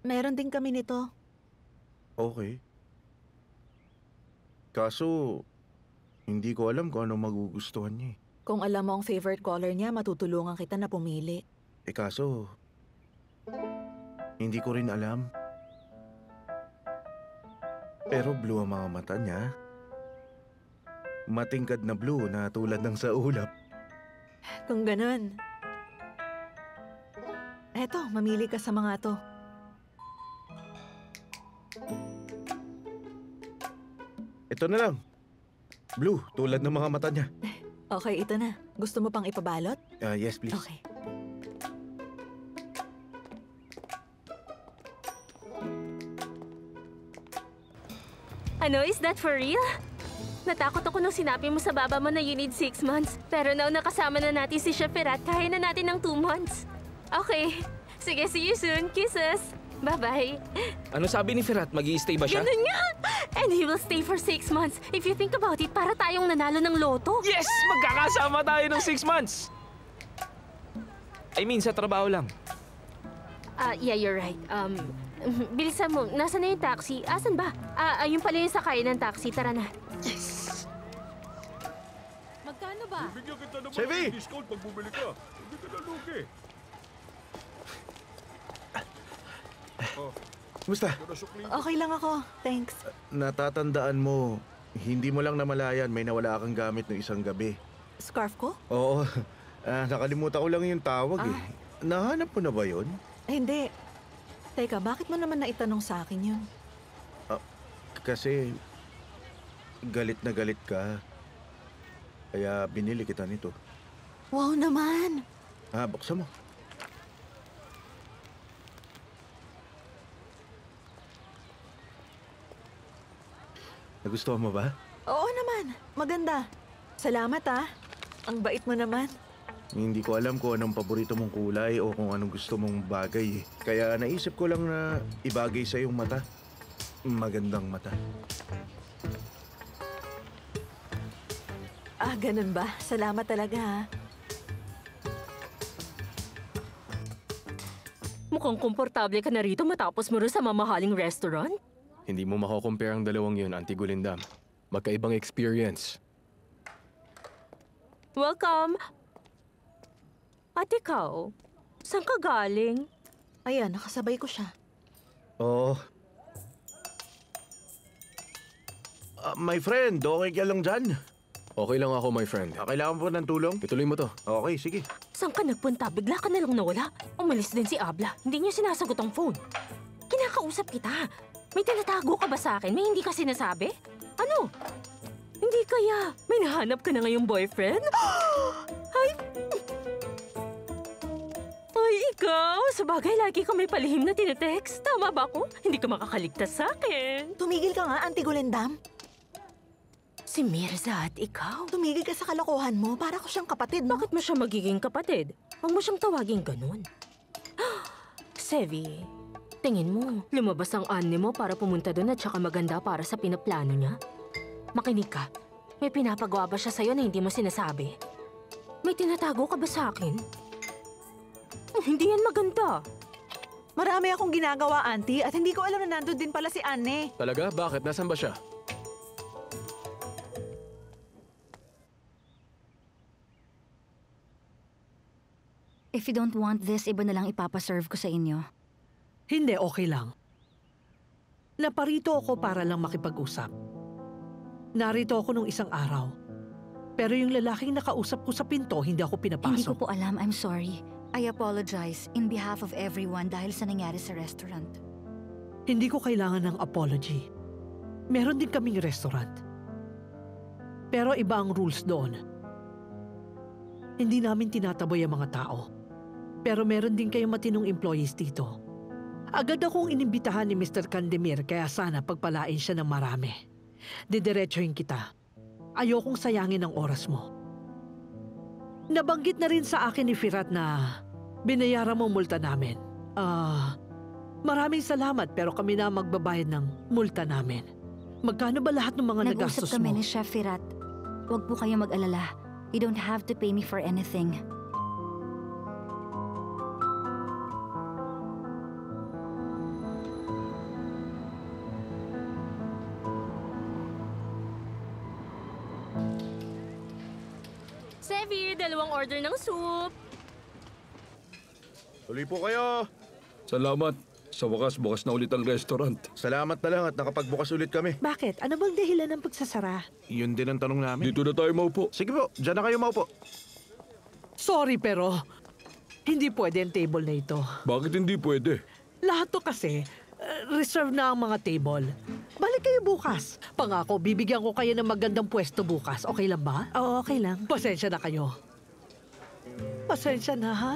Meron din kami nito. Okay. Kaso, hindi ko alam kung ano magugustuhan niya eh. Kung alam mo ang favorite color niya, matutulungan kita na pumili. Kaso, hindi ko rin alam. Pero blue ang mga mata niya. Matingkad na blue na tulad ng sa ulap. Kung ganun. Eto, mamili ka sa mga to. Ito na lang. Blue, tulad ng mga mata niya. Okay, ito na. Gusto mo pang ipabalot? Yes, please. Okay. Ano, is that for real? Natakot ako nung sinabi mo sa baba mo na you need 6 months. Pero now nakasama na natin si Chef Firat, kaya na natin ng 2 months. Okay. Sige, see you soon. Kisses. Bye-bye. Ano sabi ni Firat? Mag-i-stay ba siya? Ganun nga! And he will stay for 6 months. If you think about it, para tayong nanalo ng loto. Yes! Magkakasama tayo ng 6 months! I mean, sa trabaho lang. Yeah, you're right. Bilisan mo. Nasaan na yung taxi? Asan ba? Ayun pala yung sakay ng taxi. Tara na. Yes! Magkano ba? Bigyan kita naman Chevy! ng discount pag bumili ka. Hindi ka nalugi. Kumusta? Okay lang ako. Thanks. Natatandaan mo, hindi mo lang namalayan may nawala kang gamit ng isang gabi. Scarf ko? Oo, nakalimutan ko lang yung tawag eh. Nahanap mo na ba yun? Hindi. Teka, bakit mo naman naitanong sa akin yun? Kasi galit na galit ka. Kaya binili kita nito. Wow naman! Buksan mo. Nagustuhan mo ba? Oo naman. Maganda. Salamat Ang bait mo naman. Hindi ko alam kung anong paborito mong kulay o kung anong gusto mong bagay. Kaya naisip ko lang na ibagay sa iyong mata. Magandang mata. Ganun ba? Salamat talaga Mukhang komportable ka na rito matapos mo rin sa mamahaling restaurant. Hindi mo mako-compare ang dalawang yun, Auntie Gulindam. Magkaibang experience. Welcome! At ikaw, saan ka galing? Ayan, nakasabay ko siya. Oo. My friend, okay ka lang dyan? Okay lang ako, my friend. Kailangan po ng tulong? Ituloy mo to. Okay, sige. Saan ka nagpunta? Bigla ka na lang nawala. Umalis din si Abla. Hindi niya sinasagot ang phone. Kinakausap kita. May tinatago ka ba sa akin? May hindi ka sinasabi? Ano? Hindi kaya. May nahanap ka na ngayong boyfriend? Ay, ikaw. Sabagay, lagi ka may palihim na tinetext. Tama ba ako? Hindi ka makakaligtas sa akin. Tumigil ka nga, Auntie Gulendam. Si Mirza at ikaw? Tumigil ka sa kalokohan mo. Para ko siyang kapatid, no? Bakit mo siya magiging kapatid? Huwag mo siyang tawagin ganun. Sevi, tingin mo, lumabas ang ani mo para pumunta doon at saka maganda para sa pinaplano niya? Makinig ka. May pinapagawa ba siya sa'yo na hindi mo sinasabi? May tinatago ka ba sa akin? Hindi yan maganda. Marami akong ginagawa, Auntie, at hindi ko alam na nandun din pala si Anne. Talaga? Bakit? Nasaan ba siya? If you don't want this, iba na lang ipapaserve ko sa inyo. Hindi, okay lang. Naparito ako para lang makipag-usap. Narito ako nung isang araw. Pero yung lalaking nakausap ko sa pinto, hindi ako pinapasok. Hindi ko po alam. I'm sorry. I apologize in behalf of everyone dahil sa nangyari sa restaurant. Hindi ko kailangan ng apology. Meron din kaming restaurant. Pero iba ang rules doon. Hindi namin tinataboy ang mga tao. Pero meron din kayong matinong employees dito. Agad akong inimbitahan ni Mr. Candemir kaya sana pagpalain siya ng marami. Didiretsuhin kita. Ayokong sayangin ang oras mo. Nabanggit na rin sa akin ni Firat na binayaran mo multa namin. Maraming salamat pero kami na magbabayad ng multa namin. Magkano ba lahat ng mga nagastos mo? Nag-usap kami ni Chef Firat. Huwag po kayo mag-alala. You don't have to pay me for anything. Sevi, 2 order ng soup. Tuloy po kayo. Salamat. Sa wakas, bukas na ulit ang restaurant. Salamat na lang at nakapagbukas ulit kami. Bakit? Ano bang dahilan ng pagsasara? Yun din ang tanong namin. Dito na tayo maupo. Sige po, dyan na kayo maupo. Sorry pero, hindi pwede ang table na ito. Bakit hindi pwede? Lahat to kasi, reserve na ang mga table. Balik kayo bukas. Pangako, bibigyan ko kayo ng magandang pwesto bukas. Okay lang ba? Oo, okay lang. Pasensya na kayo. Pasensya na, ha?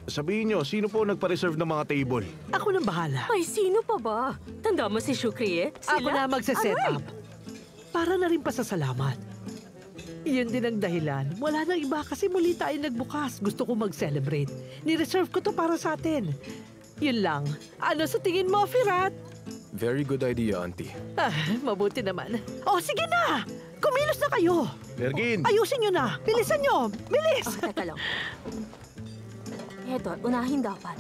Sabihin nyo, sino po nagpa-reserve ng mga table? Ako nang bahala. Ay, sino pa ba? Tanda mo si Shukri eh? Ako na magse-set Aray! up. Para na rin pasasalamat. Iyon din ang dahilan. Wala nang iba kasi muli tayo nagbukas. Gusto ko mag-celebrate. Ni-reserve ko to para sa atin. Yun lang. Ano sa tingin mo, Firat? Very good idea, Auntie. Ah, mabuti naman. Oh, sige na! Kumilos na kayo! Mergin! Ayusin nyo na! Bilisan nyo! Bilis! Oh, teka lang. Eto, unahin dapat.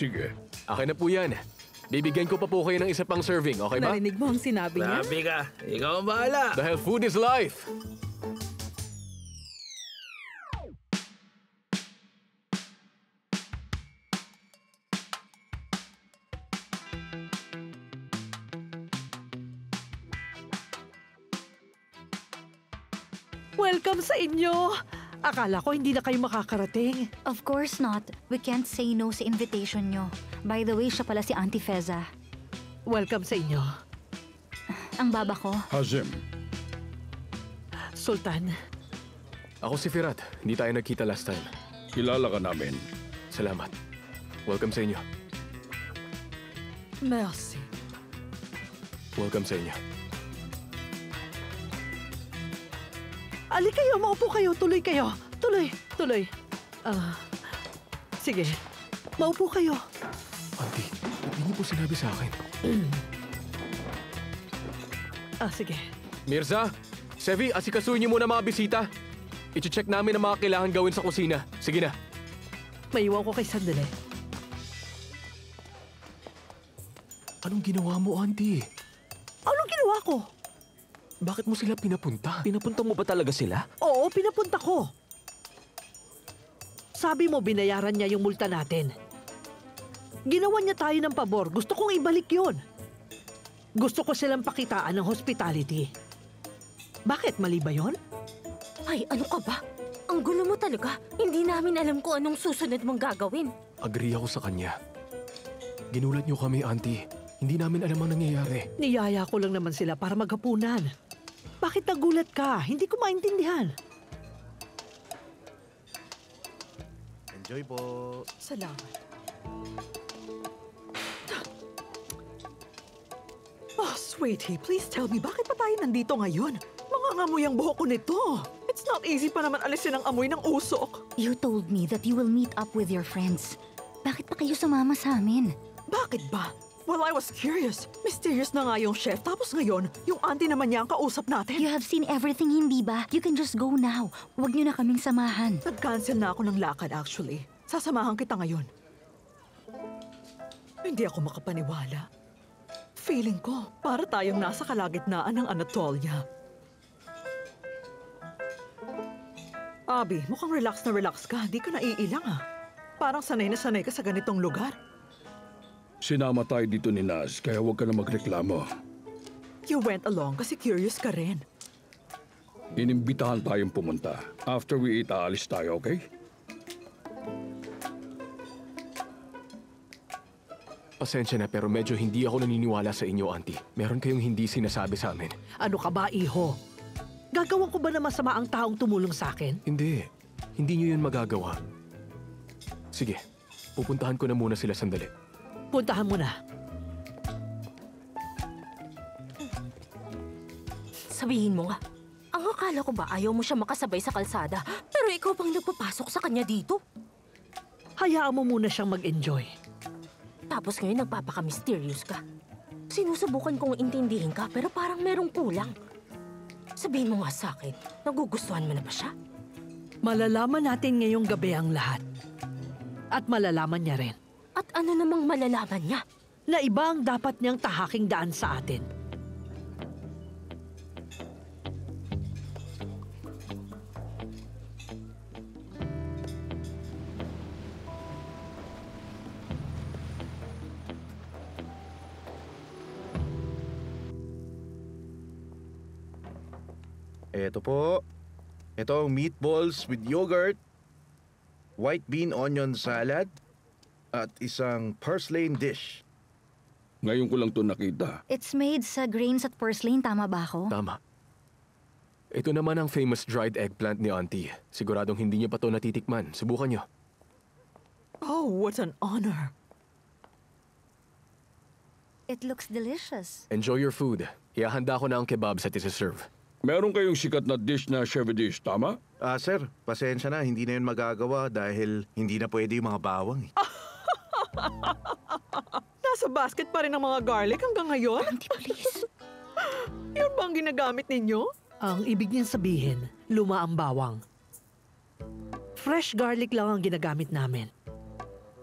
Sige. Akin na po yan. Bibigyan ko pa po kayo ng isa pang serving, okay ba? Narinig mo ang sinabi niya? Grabe ka. Ikaw ang bahala. Dahil food is life. Welcome sa inyo! Akala ko hindi na kayo makakarating. Of course not. We can't say no sa invitation nyo. By the way, siya pala si Auntie Feza. Welcome sa inyo. Ang baba ko. Hazim. Sultan, Ako si Firat. Hindi tayo nagkita last time. Kilala ka namin. Salamat. Welcome sa inyo. Merci. Welcome sa inyo. ali kayo, maupo kayo, tuloy kayo. Tuloy, tuloy. Sige, maupo kayo. Auntie, ba't hindi po sinabi sa akin? Sige. Mirza, Sevi, asikasuhin niyo muna mga bisita. I-check namin ang mga kailangan gawin sa kusina. Sige na. Maiwan ko kay sandali. Anong ginawa mo, Auntie? Anong ginawa ko? Bakit mo sila pinapunta? Pinapunta mo ba talaga sila? Oo, pinapunta ko. Sabi mo, binayaran niya yung multa natin. Ginawa niya tayo ng pabor. Gusto kong ibalik yon. Gusto ko silang pakitaan ng hospitality. Bakit? Mali ba yon? Ay, ano ka ba? Ang gulo mo talaga. Hindi namin alam kung anong susunod mong gagawin. Agree ako sa kanya. Ginulat niyo kami, Auntie. Hindi namin alam ang nangyayari. Niyaya ko lang naman sila para maghapunan. Bakit nagulat ka? Hindi ko maintindihan. Enjoy po. Salamat. Oh, sweetie, please tell me, bakit pa tayo nandito ngayon? Mangangamoy ang buhok ko nito. It's not easy pa naman alisin ang amoy ng usok. You told me that you will meet up with your friends. Bakit pa kayo sumama sa amin? Bakit ba? Well, I was curious. Mysterious na nga yung chef. Tapos ngayon, yung auntie naman niya ang kausap natin. You have seen everything, hindi ba? You can just go now. Huwag niyo na kaming samahan. Nag-cancel na ako ng lakad actually. Sasamahan kita ngayon. Hindi ako makapaniwala. Feeling ko, para tayong nasa kalagitnaan ng Anatolia. Abi, mukhang relax na relax ka. Di ka naiilang ah. Parang sanay na sanay ka sa ganitong lugar. Sinama tayo dito ni Naz, kaya huwag ka na magreklamo. You went along kasi curious ka rin. Inimbitahan tayong pumunta. After we eat, aalis tayo, okay? Pasensya na pero medyo hindi ako naniniwala sa inyo, Auntie. Meron kayong hindi sinasabi sa amin. Ano ka ba, iho? Gagawan ko ba na masama ang taong tumulong sa akin? Hindi. Hindi niyo yun magagawa. Sige, pupuntahan ko na muna sila sandali. Puntahan mo na. Sabihin mo nga. Ang akala ko ba ayaw mo siya makasabay sa kalsada, pero ikaw pang nagpapasok sa kanya dito? Hayaan mo muna siyang mag-enjoy. Tapos ngayon nagpapaka-mysterious ka. Sinusubukan kong intindihin ka, pero parang merong kulang. Sabihin mo nga sa akin, nagugustuhan mo na ba siya? Malalaman natin ngayong gabi ang lahat. At malalaman niya rin At ano namang malalaman niya? na iba ang dapat niyang tahaking daan sa atin. Eto po. Ito ang meatballs with yogurt, white bean onion salad, at isang purslane dish. Ngayon ko lang to nakita. It's made sa grains at purslane, tama ba ako? Tama. Ito naman ang famous dried eggplant ni Auntie. Siguradong hindi niyo pa to natitikman. Subukan niyo. Oh, what an honor. It looks delicious. Enjoy your food. Ihahanda ko na ang kebabs at isa-serve. Meron kayong sikat na dish na chevy dish, tama? Sir, pasensya na, hindi na yun magagawa dahil hindi na pwede yung mga bawang. Nasa basket pa rin ang mga garlic hanggang ngayon? Auntie, please. Yun ba ang ginagamit ninyo? Ang ibig niyang sabihin, luma ang bawang. Fresh garlic lang ang ginagamit namin.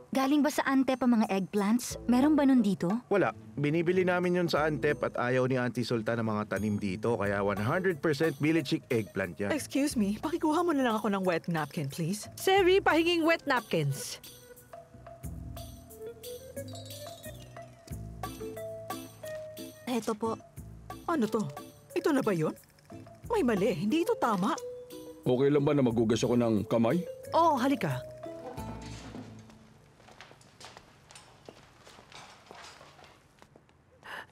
Galing ba sa Antep ang mga eggplants? Meron ba nun dito? Wala, binibili namin yun sa Antep at ayaw ni Auntie Sultan ng mga tanim dito kaya 100% Milichik eggplant yan. Excuse me, pakikuha mo na lang ako ng wet napkin, please. Seri, pahinging wet napkins. Eto po. Ano to? Ito na ba yun? May mali, hindi ito tama. Okay lang ba na magugas ako ng kamay? Oo, halika.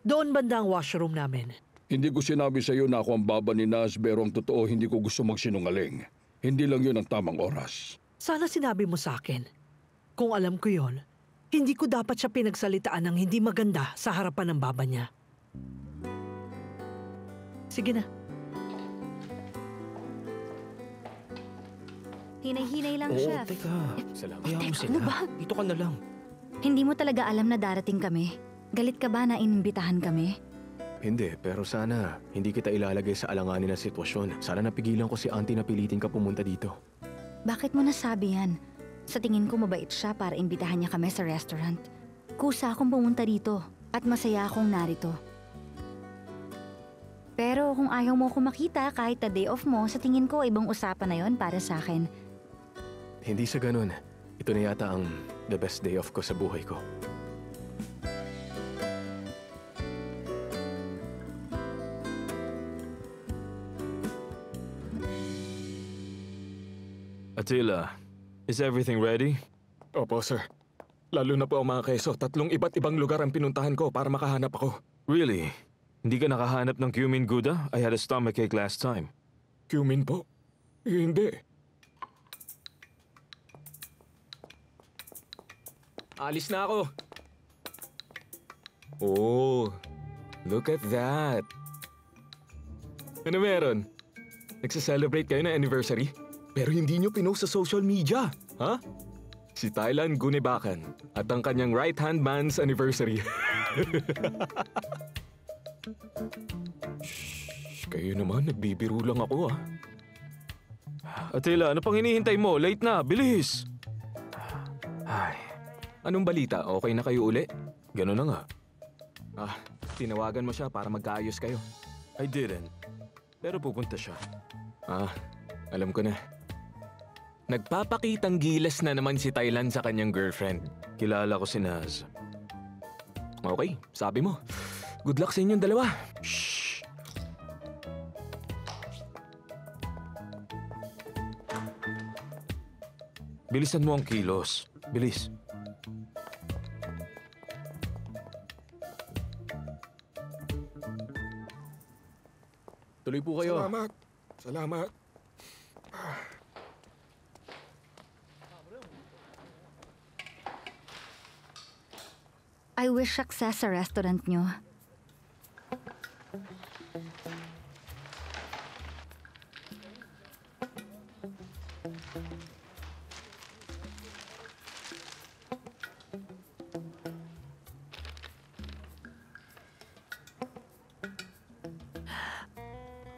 Doon banda ang washroom namin. Hindi ko sinabi sa iyo na ako ang baba ni Naz, pero ang totoo hindi ko gusto magsinungaling. Hindi lang yun ang tamang oras. Sana sinabi mo sa akin. Kung alam ko yon, hindi ko dapat siya pinagsalitaan ng hindi maganda sa harapan ng baba niya. Sige na. Hinay-hinay lang, Oo, Chef. teka. Salamat. Hayaan mo Teka, sila. ano ba? Dito ka na lang. Hindi mo talaga alam na darating kami. Galit ka ba na inimbitahan kami? Hindi, pero sana hindi kita ilalagay sa alanganin na sitwasyon. Sana napigilan ko si Auntie na pilitin ka pumunta dito. Bakit mo nasabi yan? Sa tingin ko mabait siya para imbitahan niya kami sa restaurant. Kusa akong pumunta dito at masaya akong narito. Pero kung ayaw mo akong makita kahit the day off mo, sa tingin ko ibang usapan na yon para sa akin. Hindi sa ganun. Ito na yata ang the best day off ko sa buhay ko. Attila, is everything ready? Opo, sir. Lalo na po ang mga keso. 3 iba't ibang lugar ang pinuntahan ko para makahanap ako. Really? Hindi ka nakahanap ng cumin gouda? I had a stomachache last time. Cumin po? Hindi. Alis na ako. Oh, look at that. Ano meron? Nagsa-celebrate kayo ng anniversary? Pero hindi nyo pinost sa social media, ha? Si Thailand Gunibakan at ang kanyang right-hand man's anniversary. Shh, kayo naman, nagbibiro lang ako, ah. Attila, ano pang hinihintay mo? Late na, bilis! Ay, anong balita? Okay na kayo uli? Ganun na nga. Tinawagan mo siya para magkaayos kayo. I didn't. Pero pupunta siya. Alam ko na. Nagpapakitang gilas na naman si Thailand sa kanyang girlfriend. Kilala ko si Naz. Okay, sabi mo. Good luck sa inyong dalawa. Shh! Bilisan mo ang kilos. Bilis. Tuloy po kayo. Salamat. Salamat. I wish success sa restaurant nyo.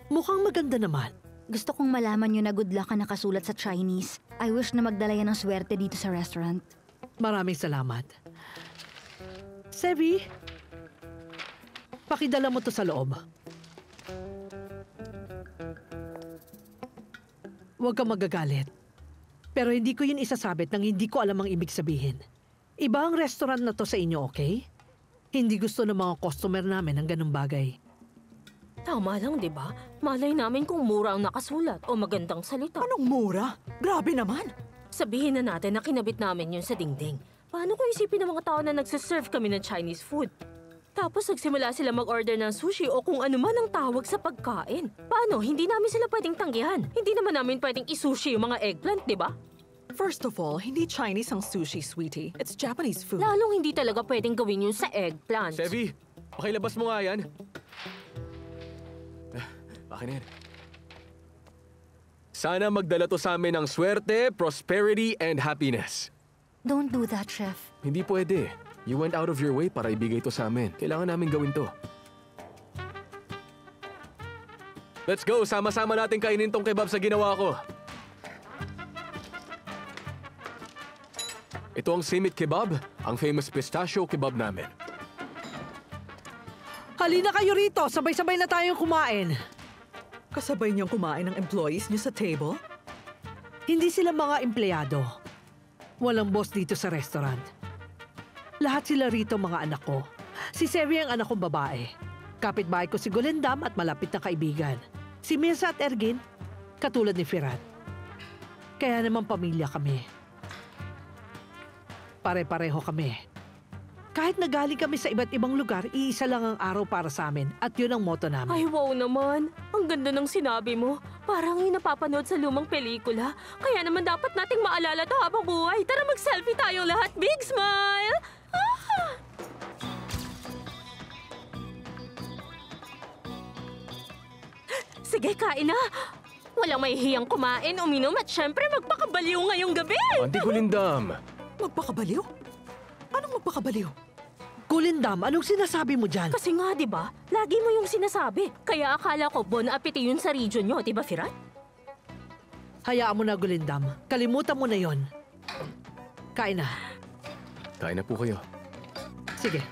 Mukhang maganda naman. Gusto kong malaman nyo na good luck ang nakasulat sa Chinese. I wish na magdala yan ng swerte dito sa restaurant. Maraming salamat. Sevi, pakidala mo to sa loob. Huwag kang magagalit. Pero hindi ko yun isasabit nang hindi ko alam ang ibig sabihin. Iba ang restaurant na to sa inyo, okay? Hindi gusto ng mga customer namin ang ganung bagay. Tama lang, di ba? Malay namin kung mura ang nakasulat o magandang salita. Anong mura? Grabe naman. Sabihin na natin na kinabit namin yun sa dingding. Paano kung isipin ng mga tao na nagsiserve kami ng Chinese food? Tapos nagsimula sila mag-order ng sushi o kung ano man ang tawag sa pagkain. Paano? Hindi namin sila pwedeng tanggihan. Hindi naman namin pwedeng isushi yung mga eggplant, di ba? First of all, hindi Chinese ang sushi, sweetie. It's Japanese food. Lalong hindi talaga pwedeng gawin yun sa eggplant. Sevi, pakilabas mo nga yan. Akin na yan. Sana magdala to sa amin ng swerte, prosperity, and happiness. Don't do that, Chef. Hindi pwede. You went out of your way para ibigay to sa amin. Kailangan namin gawin to. Let's go! Sama-sama natin kainin tong kebab sa ginawa ko. Ito ang Simit Kebab, ang famous pistachio kebab namin. Halina kayo rito, sabay-sabay na tayong kumain. Kasabay niyong kumain ng employees niyo sa table? Hindi sila mga empleyado. Walang boss dito sa restaurant. Lahat sila rito mga anak ko. Si Sevi ang anak kong babae. Kapitbahay ko si Golendam at malapit na kaibigan. Si Mirza at Ergin, katulad ni Firat. Kaya naman pamilya kami. Pare-pareho kami. Kahit nagaling kami sa iba't ibang lugar, iisa lang ang araw para sa amin at yun ang motto namin. Ay, wow naman. Ang ganda ng sinabi mo. Parang yung napapanood sa lumang pelikula. Kaya naman dapat nating maalala to habang buhay. Tara mag-selfie tayong lahat. Big smile! Ah! Sige, kain na. Walang mahihiyang kumain, uminom at syempre magpakabaliw ngayong gabi. Auntie Kulindam! Magpakabaliw? Anong magpakabaliw? Golendam, anong sinasabi mo dyan? Kasi nga, di ba? Lagi mo yung sinasabi. Kaya akala ko bon appetit yun sa region nyo, di ba, Firat? Hayaan mo na, Golendam. Kalimutan mo na yon. Kain na. Kain na po kayo. Sige.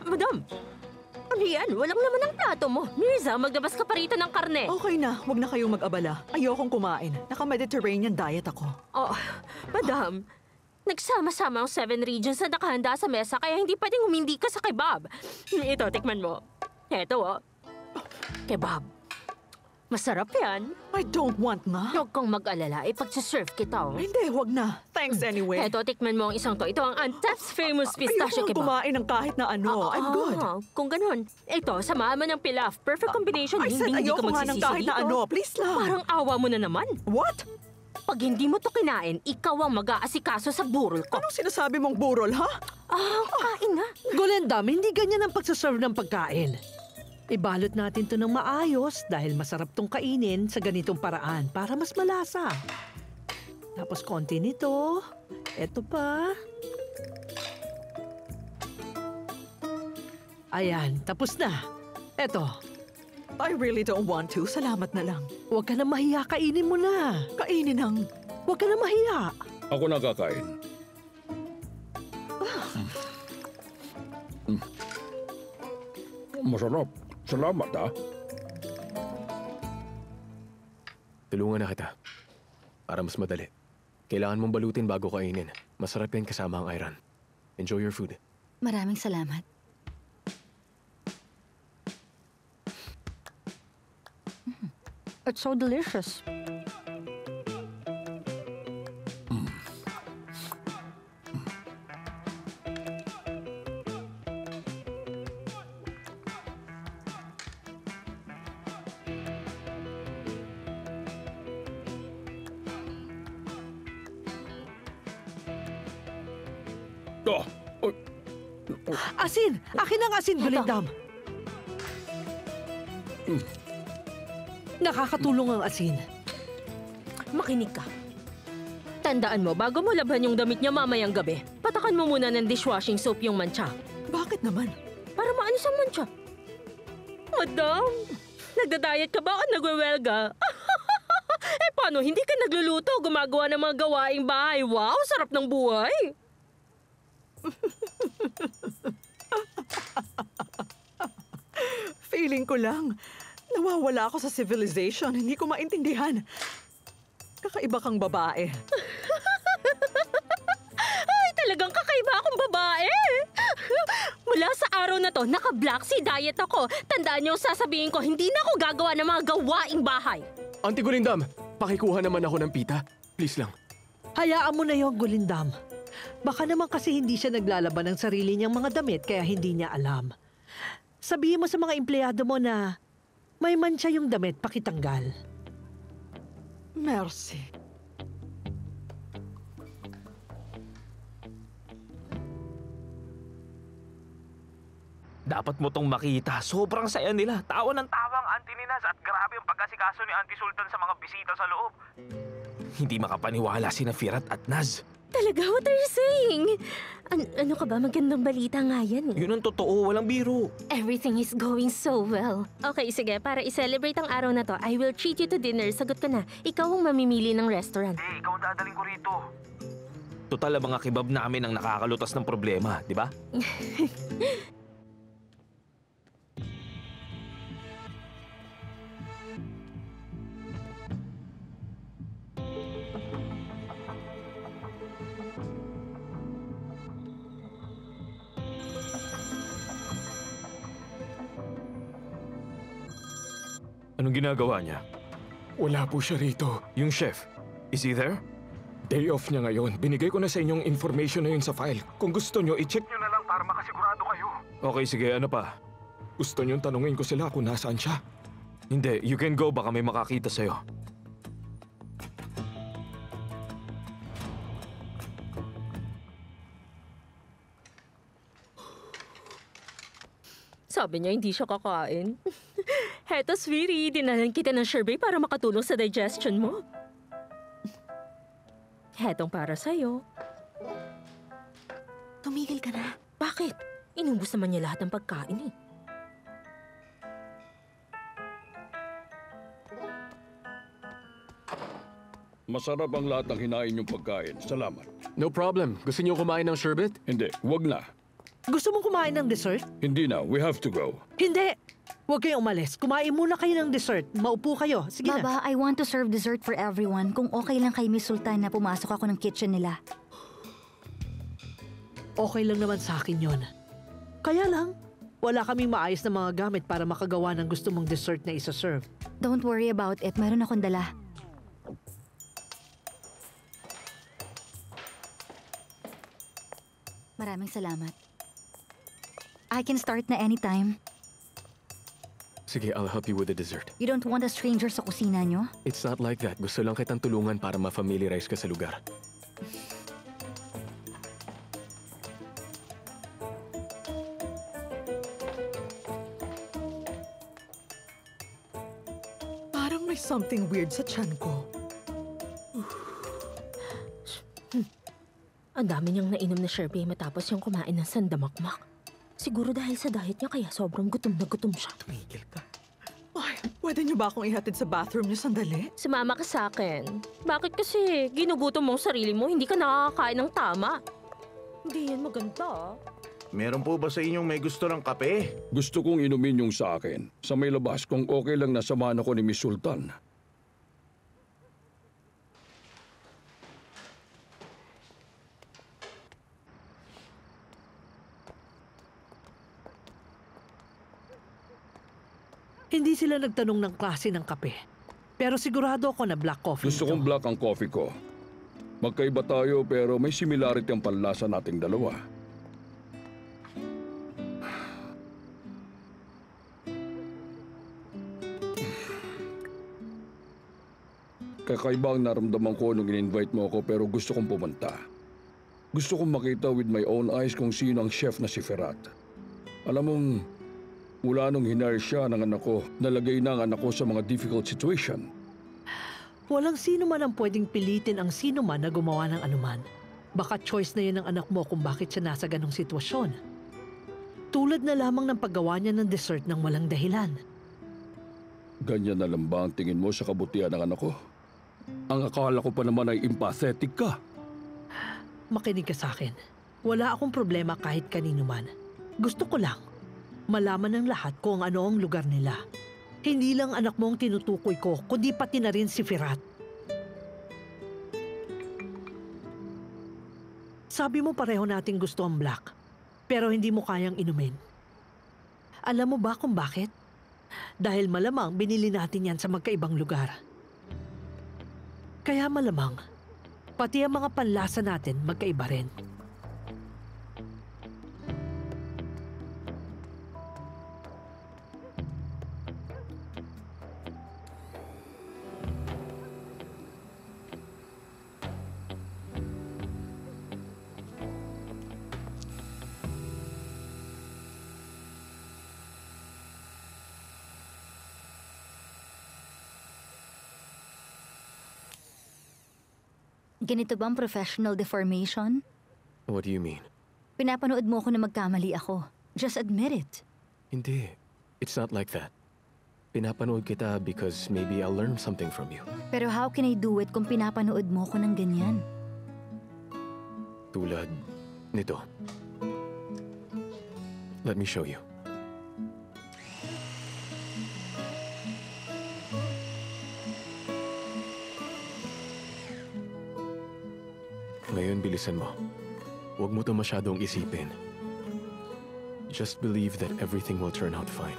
Madam, ano yan? Walang laman ang plato mo. Mirza, maglabas ka pa rito ng karne. Okay na, huwag na kayong mag-abala. Ayokong kumain. Naka-Mediterranean diet ako. Oh, madam, nagsama-sama ang 7 regions na nakahanda sa mesa kaya hindi pwedeng humindi ka sa kebab. Ito, tikman mo. Ito, oh. Kebab. Masarap yan. I don't want nga. Huwag kang mag-alala, ipagsiserve kita, oh. Hindi, huwag na. Thanks anyway. Ito, tikman mo ang isang to. Ito ang Antep's famous pistachio Ayokong kebab. kumain ng kahit na ano. I'm good. Kung ganun, ito, samahan mo ng pilaf. Perfect combination. I said Hindi ka ayoko nga ng magsisisi kahit na dito. ano. Please lang. Parang awa mo na naman. What? Pag hindi mo to kinain, ikaw ang mag-aasikaso sa burol ko. Anong sinasabi mong burol, ha? Kain na. Golendam, hindi ganyan ang pagsaserve ng pagkain. Ibalot natin to ng maayos dahil masarap tong kainin sa ganitong paraan para mas malasa. Tapos konti nito. Eto pa. Ayan, tapos na. Eto, I really don't want to. Salamat na lang. huwag ka na mahiya, kainin mo na. Kainin ang... Huwag ka na mahiya. Ako na kakain. Masarap. Salamat, ha? Tulungan na kita. Para mas madali. Kailangan mong balutin bago kainin. Masarap yan kasama ang ayran. Enjoy your food. Maraming salamat. It's so delicious. Ah! Oh, Asin! Akin ang asin, Golendam. Nakakatulong ang asin. Makinig ka. Tandaan mo, bago mo labhan yung damit niya mamayang gabi, patakan mo muna ng dishwashing soap yung mancha. Bakit naman? Para maalis ang mancha. Madam, nagda-diet ka ba o nagwewelga? Paano hindi ka nagluluto, gumagawa ng mga gawaing bahay? Wow, sarap ng buhay! Feeling ko lang, nawawala ako sa civilization. Hindi ko maintindihan. Kakaiba kang babae. Ay, talagang kakaiba akong babae! Mula sa araw na to, naka-black sea diet ako. Tandaan niyo, sasabihin ko, hindi na ako gagawa ng mga gawaing bahay. Auntie Gulindam, pakikuha naman ako ng pita. Please lang. Hayaan mo na yung Gulindam. Baka naman kasi hindi siya naglalaban ng sarili niyang mga damit kaya hindi niya alam. Sabihin mo sa mga empleyado mo na may mancha yung damit, pakitanggal. Mercy. Dapat mo tong makita. Sobrang saya nila. Tawa ng tawa ang auntie ni Naz at grabe ang pagkasikaso ni Auntie Sultan sa mga bisita sa loob. Hindi makapaniwala sina Firat at Naz. Talaga, what are you saying? Ano ka ba? Magandang balita nga yan eh. Yun ang totoo, walang biro. Everything is going so well. Okay, sige. Para i-celebrate ang araw na to, I will treat you to dinner. Sagot ka na. Ikaw ang mamimili ng restaurant. Ikaw ang dadaling ko rito. Total, ang mga kebab namin ang nakakalutas ng problema, di ba? Anong ginagawa niya? Wala po siya rito. Yung chef, is he there? Day off niya ngayon. Binigay ko na sa inyong information na yun sa file. Kung gusto nyo, i-check nyo na lang para makasigurado kayo. Okay, sige, ano pa? Gusto nyo tanungin ko sila kung nasaan siya? Hindi, you can go, baka may makakita sa'yo. Sabi niya hindi siya kakain. Heto, sweetie, dinalan kita ng sherbet para makatulong sa digestion mo. Hetong para sa'yo. Tumigil ka na. Bakit? Inubos naman niya lahat ng pagkain eh. Masarap ang lahat ng hinain yung pagkain. Salamat. No problem. Gusto niyo kumain ng sherbet? Hindi, wag na. Gusto mong kumain ng dessert? Hindi na, we have to go. Hindi! Huwag kayong umalis. Kumain muna kayo ng dessert. Maupo kayo. Sige na. Baba, I want to serve dessert for everyone. Kung okay lang kay Miss Sultan na pumasok ako ng kitchen nila. Okay lang naman sa akin yon. Kaya lang, wala kaming maayos na mga gamit para makagawa ng gusto mong dessert na isa-serve. Don't worry about it. Meron akong dala. Maraming salamat. I can start na anytime. Sige, I'll help you with the dessert. You don't want a stranger sa kusina nyo? It's not like that. Gusto lang kitang tulungan para ma-familiarize ka sa lugar. Parang may something weird sa tiyan ko. Ang dami niyang nainom na sherbet matapos yung kumain ng sandamakmak. Siguro dahil sa diet niya kaya sobrang gutom na gutom siya. Tumigil ka. Ay, pwede niyo ba akong ihatid sa bathroom niyo sandali? Sumama ka sa akin. Bakit kasi ginugutom mo ang sarili mo, hindi ka nakakakain ng tama? Hindi yan maganda. Meron po ba sa inyong may gusto ng kape? Gusto kong inumin yung sa akin. Sa may labas, kung okay lang nasamahan ako ni Miss Sultan. Hindi sila nagtanong ng klase ng kape. Pero sigurado ako na black coffee Gusto ito. kong black ang coffee ko. Magkaiba tayo pero may similarity ang panlasa nating dalawa. Kakaiba ang naramdaman ko nung in-invite mo ako pero gusto kong pumunta. Gusto kong makita with my own eyes kung sino ang chef na si Ferrat. Alam mong, Mula nung hinire siya ng anak ko, nalagay na ang anak ko sa mga difficult situation. Walang sino man ang pwedeng pilitin ang sino man na gumawa ng anuman. Baka choice na yun ng anak mo kung bakit siya nasa ganong sitwasyon. Tulad na lamang ng paggawa niya ng dessert ng walang dahilan. Ganyan na lang ba ang tingin mo sa kabutihan ng anak ko? Ang akala ko pa naman ay empathetic ka. Makinig ka sa akin. Wala akong problema kahit kanino man. Gusto ko lang malaman ng lahat kung ano ang lugar nila. Hindi lang anak mo ang tinutukoy ko, kundi pati na rin si Firat. Sabi mo pareho nating gusto ang black, pero hindi mo kayang inumin. Alam mo ba kung bakit? Dahil malamang binili natin yan sa magkaibang lugar. Kaya malamang, pati ang mga panlasa natin magkaiba rin. Ganito ba ang professional deformation? What do you mean? Pinapanood mo ako na magkamali ako. Just admit it. Hindi. It's not like that. Pinapanood kita because maybe I'll learn something from you. Pero how can I do it kung pinapanood mo ko ng ganyan? Tulad nito. Let me show you. Ngayon, bilisan mo. Huwag mo to masyadong isipin. Just believe that everything will turn out fine.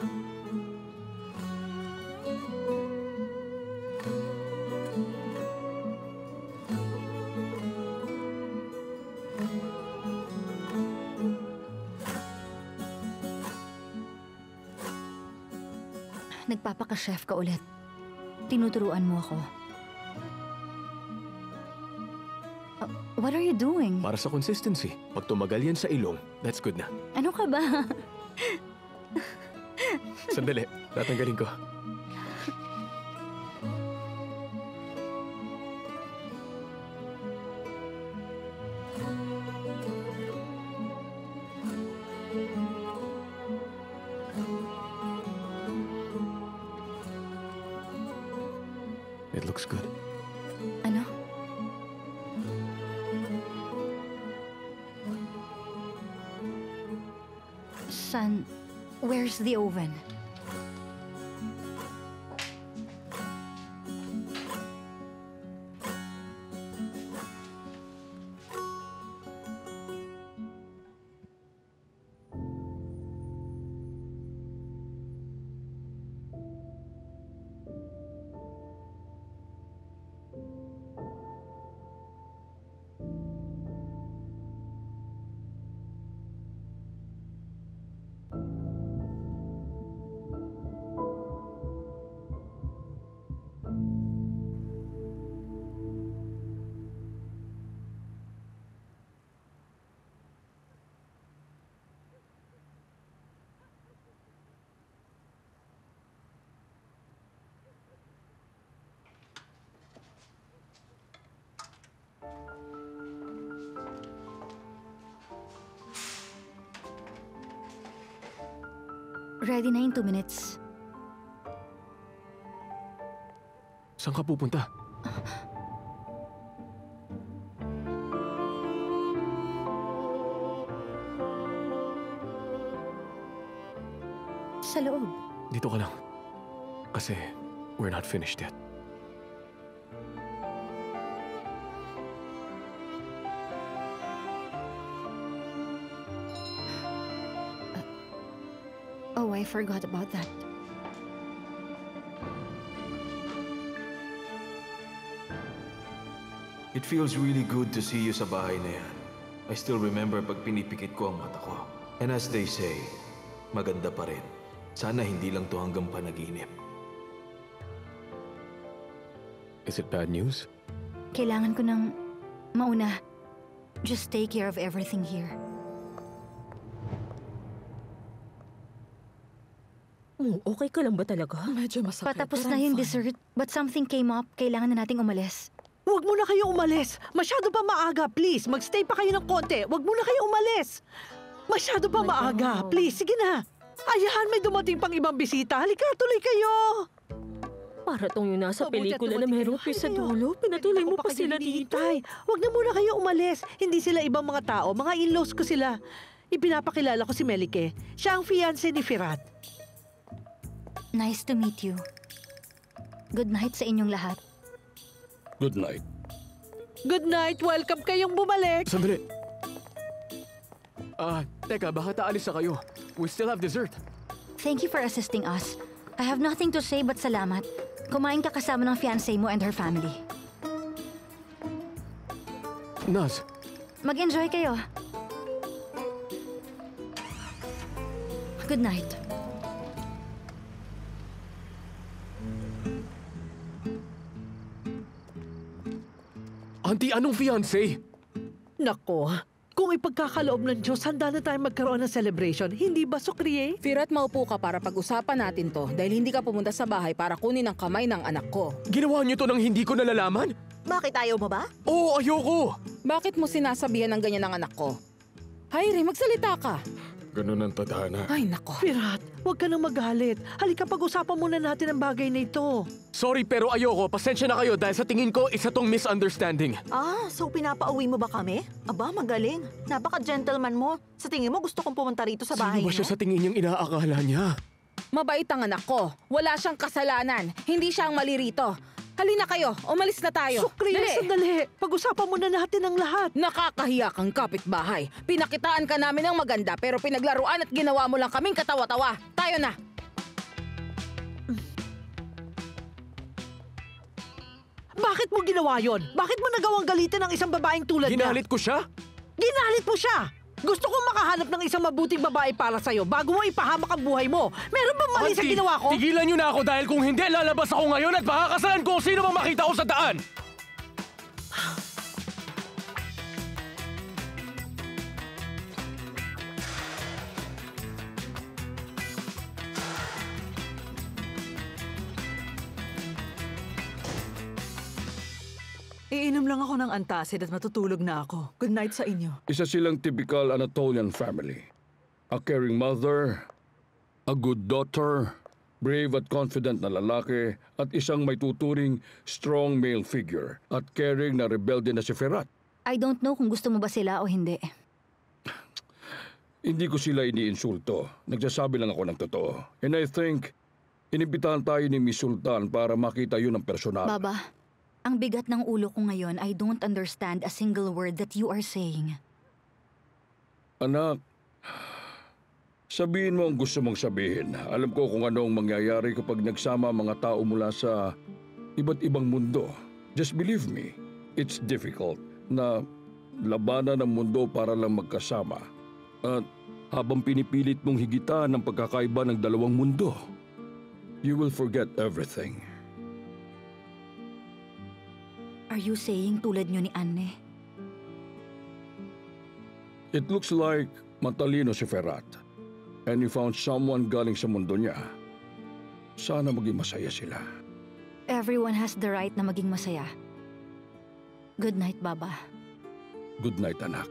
Nagpapaka-chef ka ulit. Tinuturuan mo ako. What are you doing? Para sa consistency. Pag tumagal yan sa ilong, that's good na. Ano ka ba? Sandali, tatanggalin ko. It looks good. Ano? Son, where's the oven? Ready na in 2 minutes. Saan ka pupunta? Sa loob. Dito ka lang. Kasi we're not finished yet. Oh, I forgot about that. It feels really good to see you sa bahay na yan. I still remember pag pinipikit ko ang mata ko. And as they say, maganda pa rin. Sana hindi lang to hanggang panaginip. Is it bad news? Kailangan ko ng mauna. Just take care of everything here. mo, okay ka lang ba talaga? Medyo masakit. Patapos pero na I'm yung fine. dessert, but something came up. Kailangan na nating umalis. Huwag mo na kayo umalis. Masyado pa maaga, please. Magstay pa kayo ng konti. Huwag mo na kayo umalis. Masyado pa maaga. Please, sige na. Ayahan, may dumating pang ibang bisita. Halika, tuloy kayo. Para tong yun nasa Mabuti at pelikula na dumating merong kayo. twist sa dulo. Pinatuloy mo pa sila dito. Huwag na muna kayo umalis. Hindi sila ibang mga tao. Mga in-laws ko sila. Ipinapakilala ko si Melike. Siya ang fiancé ni Firat. Nice to meet you. Good night sa inyong lahat. Good night. Good night. Welcome kayong bumalik. Sandali. Teka, bakit aalis na kayo? We still have dessert. Thank you for assisting us. I have nothing to say but salamat. Kumain ka kasama ng fiancé mo and her family. Naz, Mag-enjoy kayo. Good night. Auntie, anong fiancé? Nako, kung ipagkakaloob ng Diyos, handa na tayo magkaroon ng celebration. Hindi ba, Sukriye? Firat, maupo ka para pag-usapan natin to dahil hindi ka pumunta sa bahay para kunin ang kamay ng anak ko. Ginawa niyo to nang hindi ko nalalaman? Bakit ayaw mo ba? Oo, ayoko! Bakit mo sinasabihan ng ganyan ng anak ko? Hayri, magsalita ka. Ganun ang tadhana. Ay, nako. Firat, huwag ka nang magalit. Halika, pag-usapan muna natin ang bagay na ito. Sorry pero ayoko. Pasensya na kayo dahil sa tingin ko isa tong misunderstanding. So pinapauwi mo ba kami? Aba, magaling. Napaka-gentleman mo. Sa tingin mo, gusto kong pumunta rito sa bahay Sino ba niyo? siya sa tingin niyang inaakala niya? Mabait ang anak ko. Wala siyang kasalanan. Hindi siya ang mali rito. Halina kayo, umalis na tayo. Sukriye, Dali. sandali. Pag-usapan muna natin ang lahat. Nakakahiya kang kapitbahay. Pinakitaan ka namin ng maganda pero pinaglaruan at ginawa mo lang kaming katawa-tawa. Tayo na. Bakit mo ginawa yon? Bakit mo nagawang galitin ang isang babaeng tulad niya? Ginalit ko siya? Ginalit mo siya! Gusto kong makahanap ng isang mabuting babae para sa'yo bago mo ipahamak ang buhay mo. Meron bang mali sa Auntie, ginawa ko? tigilan niyo na ako dahil kung hindi, lalabas ako ngayon at makakasalan ko kung sino mang makita ko sa daan! Iinom lang ako ng antacid at matutulog na ako. Good night sa inyo. Isa silang typical Anatolian family. A caring mother, a good daughter, brave at confident na lalaki, at isang may tuturing strong male figure at caring na rebelde na si Firat. I don't know kung gusto mo ba sila o hindi. Hindi ko sila iniinsulto. Nagsasabi lang ako ng totoo. And I think, inibitahan tayo ni Miss Sultan para makita yun ng personal. Baba, ang bigat ng ulo ko ngayon, I don't understand a single word that you are saying. Anak, sabihin mo ang gusto mong sabihin. Alam ko kung ano ang mangyayari kapag nagsama ang mga tao mula sa iba't ibang mundo. Just believe me, it's difficult na labanan ang mundo para lang magkasama. At habang pinipilit mong higitan ang pagkakaiba ng dalawang mundo, you will forget everything. Are you saying tulad nyo ni Anne? It looks like matalino si Ferrat. And you found someone galing sa mundo niya. Sana maging masaya sila. Everyone has the right na maging masaya. Good night, Baba. Good night, anak.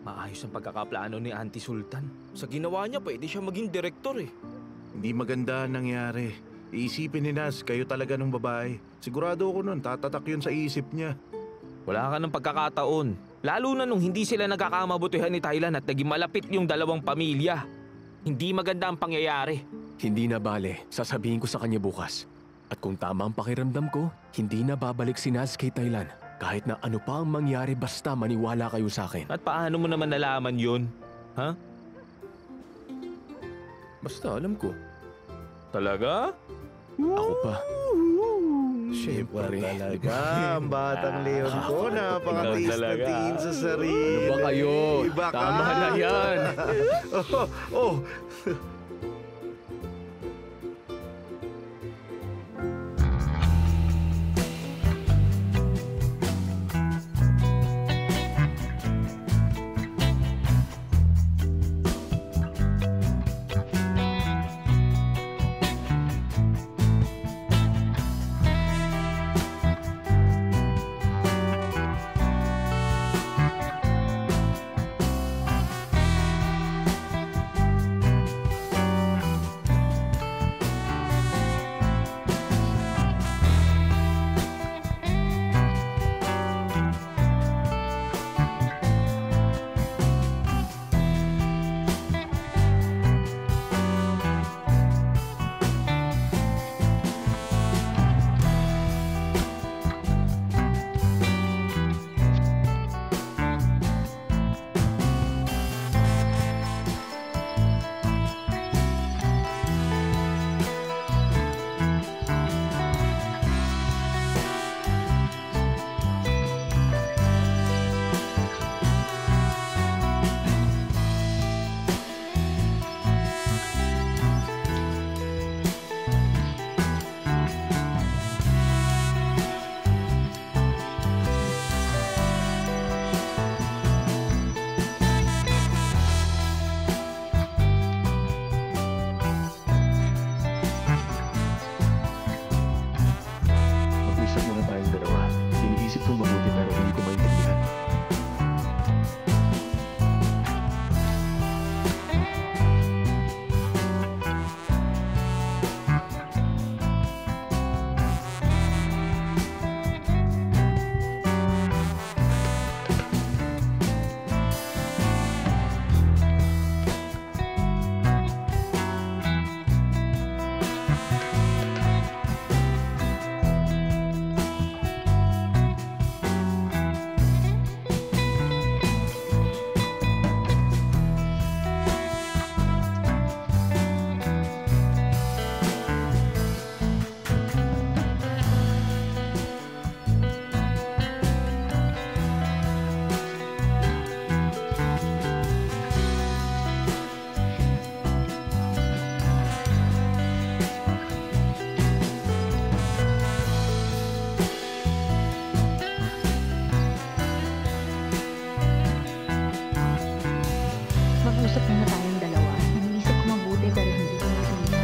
Maayos ang pagkakaplano ni Auntie Sultan. Sa ginawa niya, pwede siya maging direktor eh. Hindi maganda ang nangyari. Iisipin ni Naz, kayo talaga ng babae. Sigurado ako nun, tatatak yun sa isip niya. Wala ka ng pagkakataon. Lalo na nung hindi sila nagkakamabutihan ni Thailand at naging malapit yung dalawang pamilya. Hindi maganda ang pangyayari. Hindi na bale. Sasabihin ko sa kanya bukas. At kung tama ang pakiramdam ko, hindi na babalik si Naz kay Thailand. Kahit na ano pa ang mangyari, basta maniwala kayo sa akin. At paano mo naman nalaman yun? Ha? Basta alam ko. Talaga? Ako pa. Siyempre. Iba talaga ang batang leon ko. Napakatiis na talaga. tingin sa sarili. Ano ba kayo? Iba ka. Tama na yan. oh. Mag-usap muna tayong dalawa. Iniisip ko mabuti pero hindi ko maintindihan. Mag-usap muna tayong dalawa. Iniisip ko mabuti pero hindi ko maintindihan.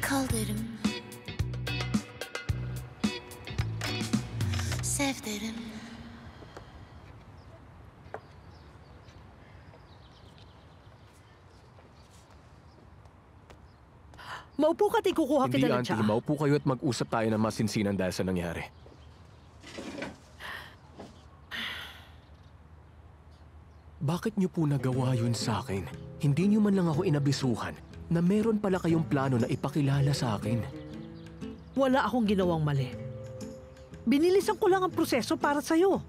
Kaldırım, sevdirim. Maupo ka at ikukuha Hindi, kita ng Auntie. tsaa. Maupo kayo at mag-usap tayo ng masinsinan dahil sa nangyari. Bakit niyo po nagawa yun sa akin? Hindi niyo man lang ako inabisuhan na meron pala kayong plano na ipakilala sa akin. Wala akong ginawang mali. Binilisan ko lang ang proseso para sa'yo.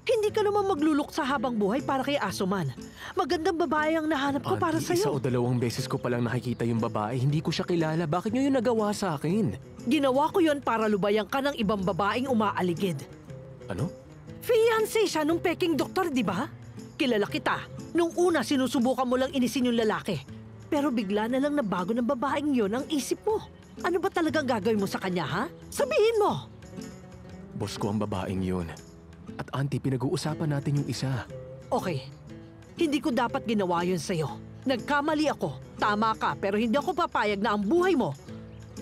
Hindi ka naman magluluksa habang buhay para kay Asuman. Magandang babae ang nahanap ko para Auntie, isa o sa'yo. dalawang beses ko palang nakikita yung babae. Hindi ko siya kilala. Bakit niyo yun nagawa sa akin? Ginawa ko yon para lubayan ka ng ibang babaeng umaaligid. Ano? Fiancé siya nung peking doktor, di ba? Kilala kita. Nung una, sinusubukan mo lang inisin yung lalaki. Pero bigla na lang nabago ng babaeng yon ang isip mo. Ano ba talagang gagawin mo sa kanya, ha? Sabihin mo! Boss ko ang babaeng yun. At auntie, pinag-uusapan natin yung isa. Okay. Hindi ko dapat ginawa yun sa'yo. Nagkamali ako. Tama ka, pero hindi ako papayag na ang buhay mo.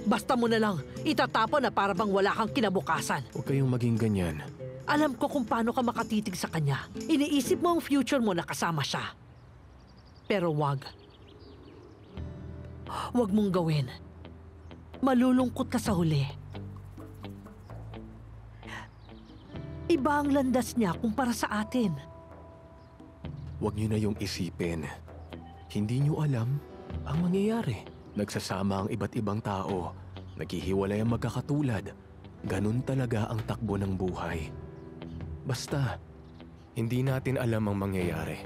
Basta mo na lang, itatapon na para bang wala kang kinabukasan. Huwag kayong maging ganyan. Alam ko kung paano ka makatitig sa kanya. Iniisip mo ang future mo na kasama siya. Pero wag. Wag mong gawin. Malulungkot ka sa huli. Iba ang landas niya kumpara sa atin. Huwag niyo na yung isipin. Hindi niyo alam ang mangyayari. Nagsasama ang iba't ibang tao. Naghihiwalay ang magkakatulad. Ganun talaga ang takbo ng buhay. Basta, hindi natin alam ang mangyayari.